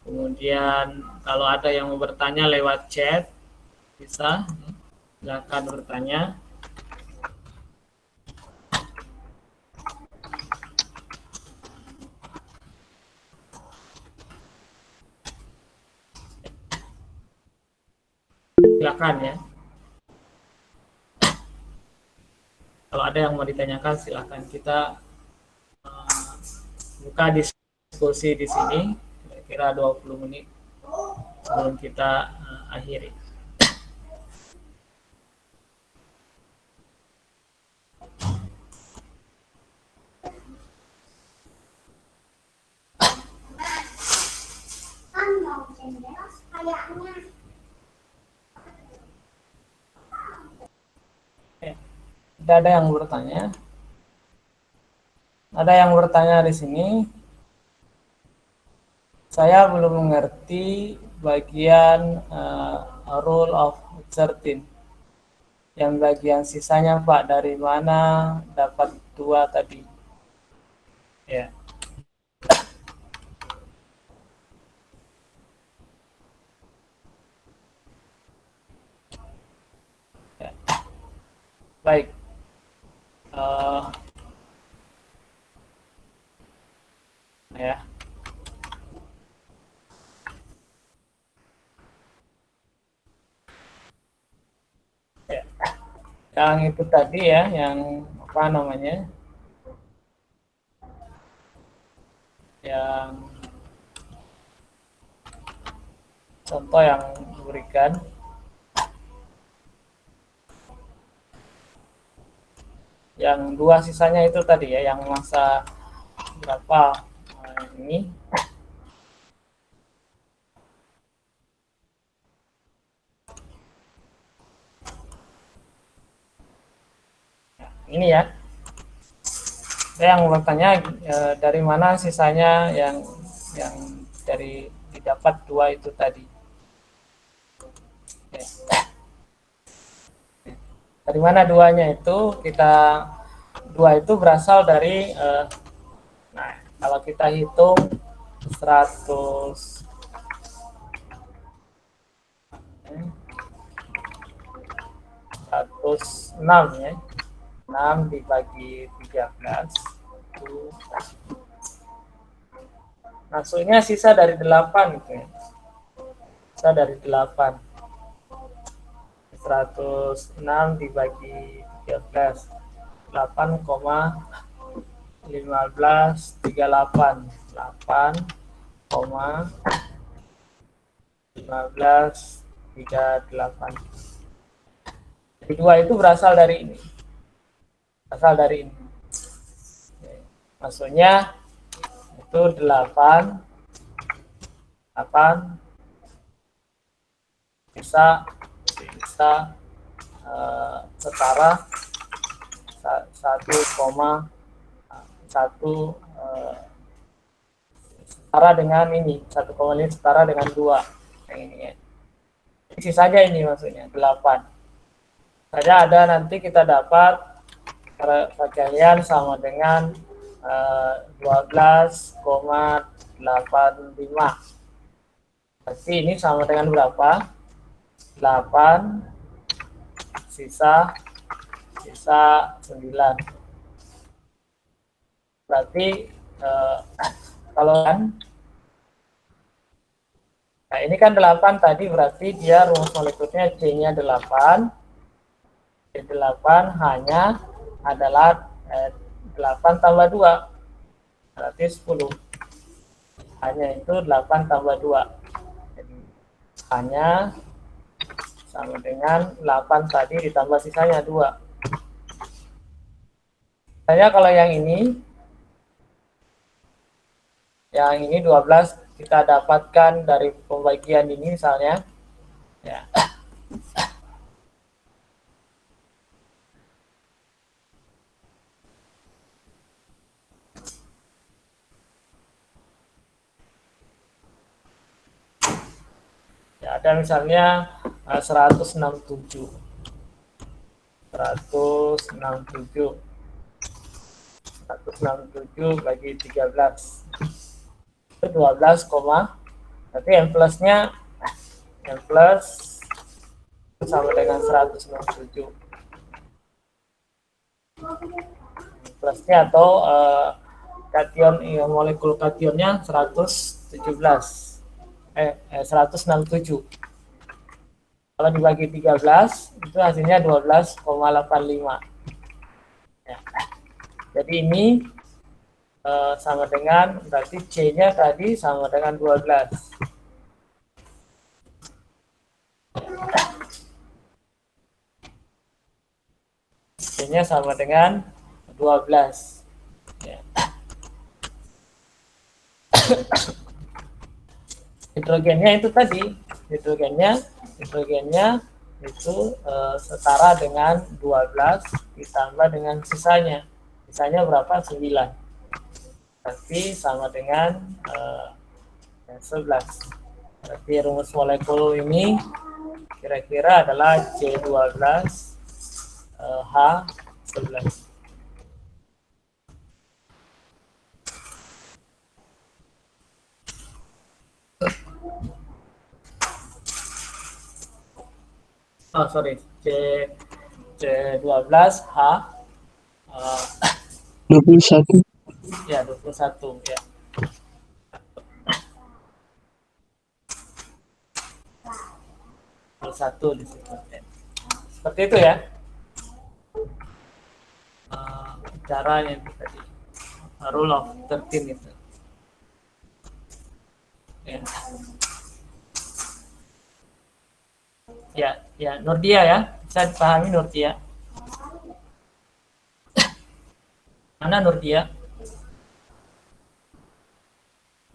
Kemudian kalau ada yang mau bertanya lewat chat, bisa, silakan bertanya. Silakan ya. Kalau ada yang mau ditanyakan, silakan. Kita buka diskusi di sini kira-kira 20 menit sebelum kita akhiri. Tidak ada yang bertanya. Ada yang bertanya di sini. Saya belum mengerti bagian rule of 13. Yang bagian sisanya Pak, dari mana dapat 2 tadi? Ya. Ya. Baik. Ya. Ya. Yang itu tadi ya, yang apa namanya? Yang contoh yang diberikan. Yang 2 sisanya itu tadi ya, yang masa berapa ini. Nah, ini ya. Saya yang bertanya dari mana sisanya yang yang dari didapat 2 itu tadi. Oke. Dari mana 2-nya itu? 2 itu berasal dari nah, kalau kita hitung 100 106 ya. 6 dibagi 13 itu masuknya sisa dari 8 gitu ya. Sisa dari 8. 106 dibagi 13. 8,1538. 8,1538. Jadi 2 itu berasal dari ini. Berasal dari ini. Maksudnya itu 8 bisa setara 1,1 setara dengan ini 1,5 setara dengan 2 yang ini ya. Isi saja ini maksudnya 8 saja ada, nanti kita dapat perkalian sama dengan 12,85. Berarti ini sama dengan berapa? 8 sisa 9. Berarti kalau kan nah ini kan 8 tadi, berarti dia rumus molekulnya C-nya 8. C8 hanya adalah 8 tambah 2. Berarti 10. Hanya itu 8 tambah 2. Jadi hanya sama dengan 8 tadi ditambah sisanya 2. Saya kalau yang ini 12 kita dapatkan dari pembagian ini misalnya ya. Ya, ada misalnya 167 bagi 13 itu 12, tapi yang plusnya yang plus sama dengan 167 plusnya atau kation molekul kationnya 167. Kalau dibagi 13 itu hasilnya 12,85 ya. Jadi ini sama dengan, berarti C-nya tadi sama dengan 12. C-nya sama dengan 12. Ya. Hidrogennya itu tadi, hidrogennya itu setara dengan 12 ditambah dengan sisanya. Sisanya berapa? 9. Berarti sama dengan 11. Berarti rumus molekul ini kira-kira adalah C12 H11. Oh sorry, C12H 21. ya 21 ya. Satu di situ. Seperti itu ya. Caranya itu tadi. Rule of 13 itu. Ya, Nurdia ya. Bisa dipahami Nurdia? Mana Nurdia?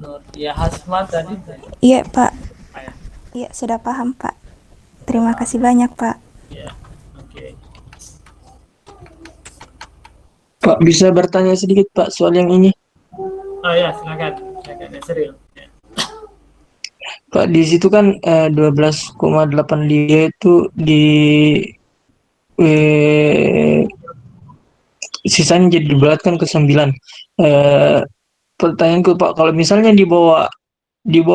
Nurdia Hasma tadi? Iya, Pak. Iya, sudah paham, Pak. Terima kasih banyak, Pak. Ya, oke. Pak, bisa bertanya sedikit Pak soal yang ini? Oh ya, silakan. Silakan, ya, serius. Pak, di situ kan 12,85 itu di eh, sisanya jadi dibulatkan ke 9. Eh, Pertanyaanku Pak, kalau misalnya dibawa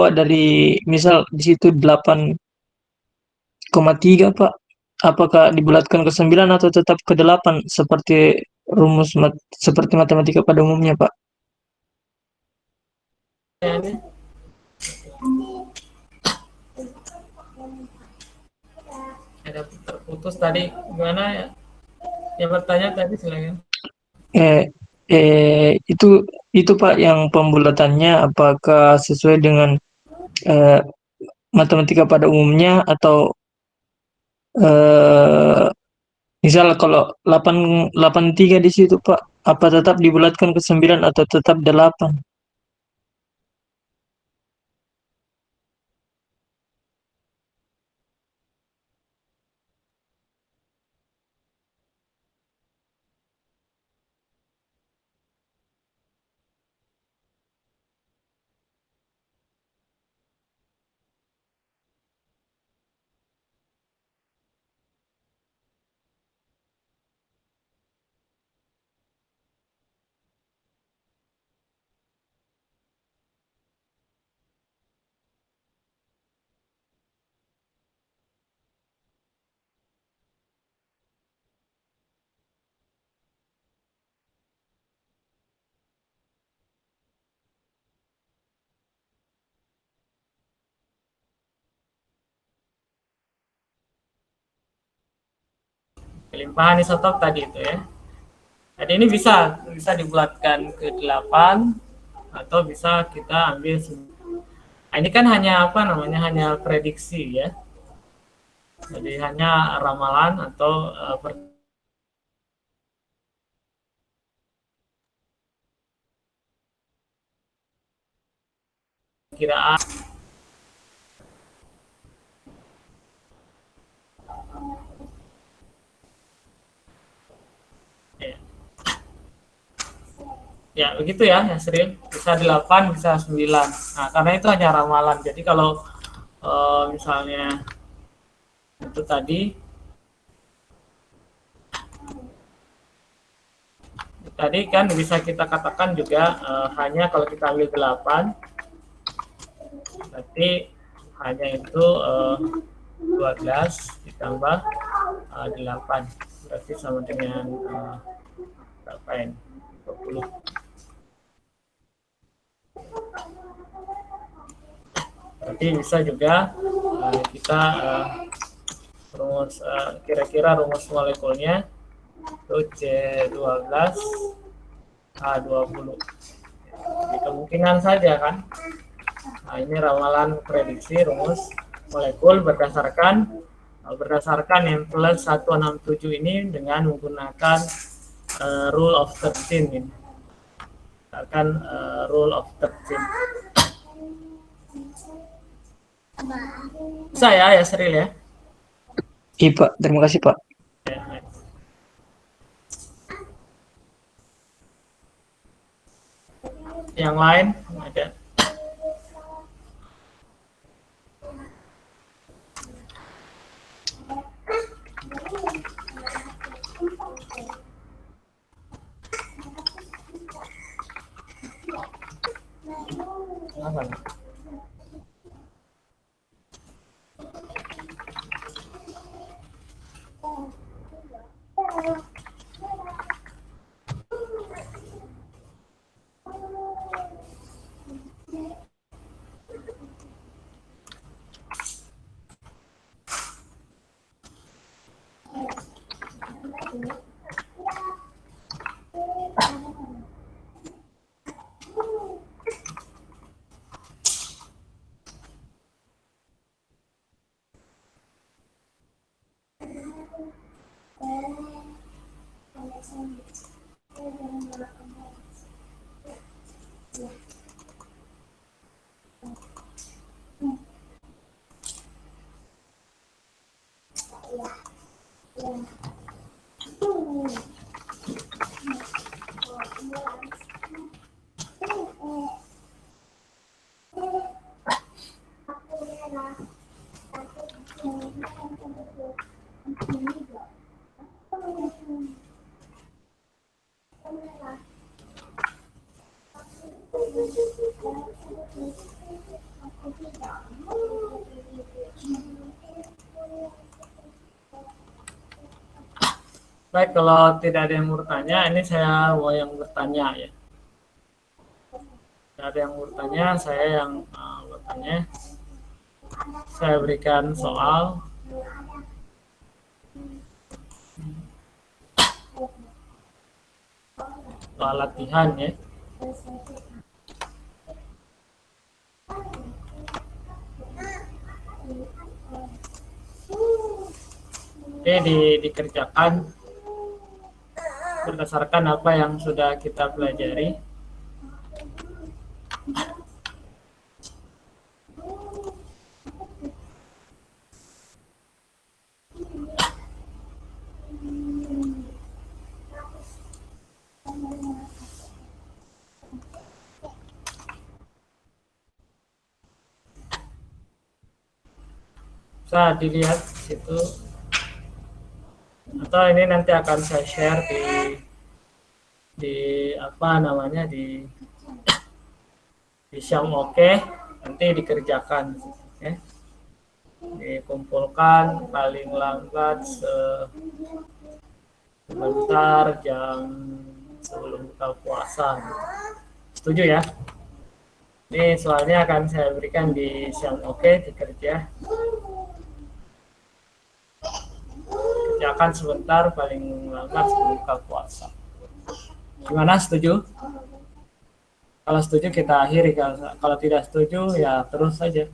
dari misal di situ 8,3 Pak, apakah dibulatkan ke 9 atau tetap ke 8 seperti seperti matematika pada umumnya Pak? Ya, ini ada terputus tadi, gimana ya? Yang bertanya tadi silakan. Eh, itu Pak yang pembulatannya apakah sesuai dengan eh, matematika pada umumnya atau eh, misal kalau 8,83 di situ Pak, apa tetap dibulatkan ke 9 atau tetap 8? Limpahan isotop tadi itu ya. Jadi ini bisa dibulatkan ke 8 atau bisa kita ambil. Nah, ini kan hanya apa namanya, hanya prediksi ya. Jadi hanya ramalan atau perkiraan. Ya, ya begitu ya, Yasril. Bisa 8, bisa 9. Nah, karena itu hanya ramalan. Jadi kalau misalnya itu tadi kan bisa kita katakan juga hanya kalau kita ambil 8, berarti hanya itu 12 ditambah 8, berarti sama dengan berapa ini? 20. Berarti bisa juga kita kira-kira rumus molekulnya itu C12H20. Jadi kemungkinan saja kan. Nah, ini ramalan prediksi rumus molekul berdasarkan yang plus 167 ini dengan menggunakan rule of 13 ini. Akan rule of 13. Saya ya Seril ya. Iya Pak, terima kasih Pak. Yang lain ada. Apa? Baik, kalau tidak ada yang mau bertanya, ini saya mau yang bertanya ya. Tidak ada yang mau bertanya, saya yang bertanya. Saya berikan soal. Soal latihan ya. Oke, dikerjakan berdasarkan apa yang sudah kita pelajari. Bisa dilihat di situ, atau ini nanti akan saya share di apa namanya di Syam Oke, nanti dikerjakan ya. Dikumpulkan paling lambat sebentar jam sebelum buka puasa. Setuju ya? Ini soalnya akan saya berikan di Syam Oke, dikerja. Kerjakan sebentar paling lambat sebelum buka puasa. Gimana, setuju? Kalau setuju kita akhiri, kalau tidak setuju ya terus saja.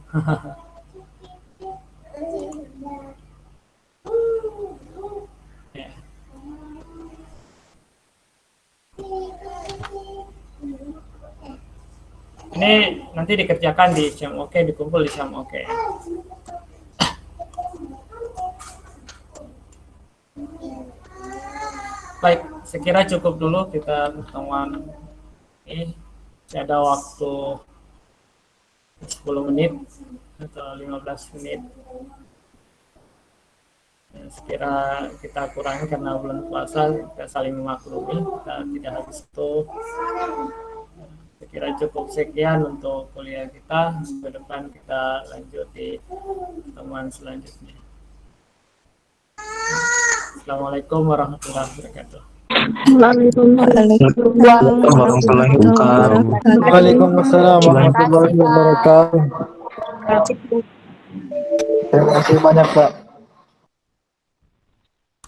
Ya. Ini nanti dikerjakan di Syam Oke, dikumpul di Syam Oke. Baik, sekira cukup dulu kita pertemuan ini. Ada waktu 10 menit atau 15 menit. Sekira kita kurangi karena bulan puasa, kita saling memaklumi, kita tidak habis itu. Sekira cukup sekian untuk kuliah kita. Ke depan kita lanjut di pertemuan selanjutnya. Assalamualaikum warahmatullahi wabarakatuh. Waalaikumsalam warahmatullahi wabarakatuh. Waalaikumsalam warahmatullahi wabarakatuh. Terima kasih banyak, Pak.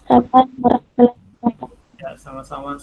Warahmatullahi wabarakatuh. Ya, sama-sama.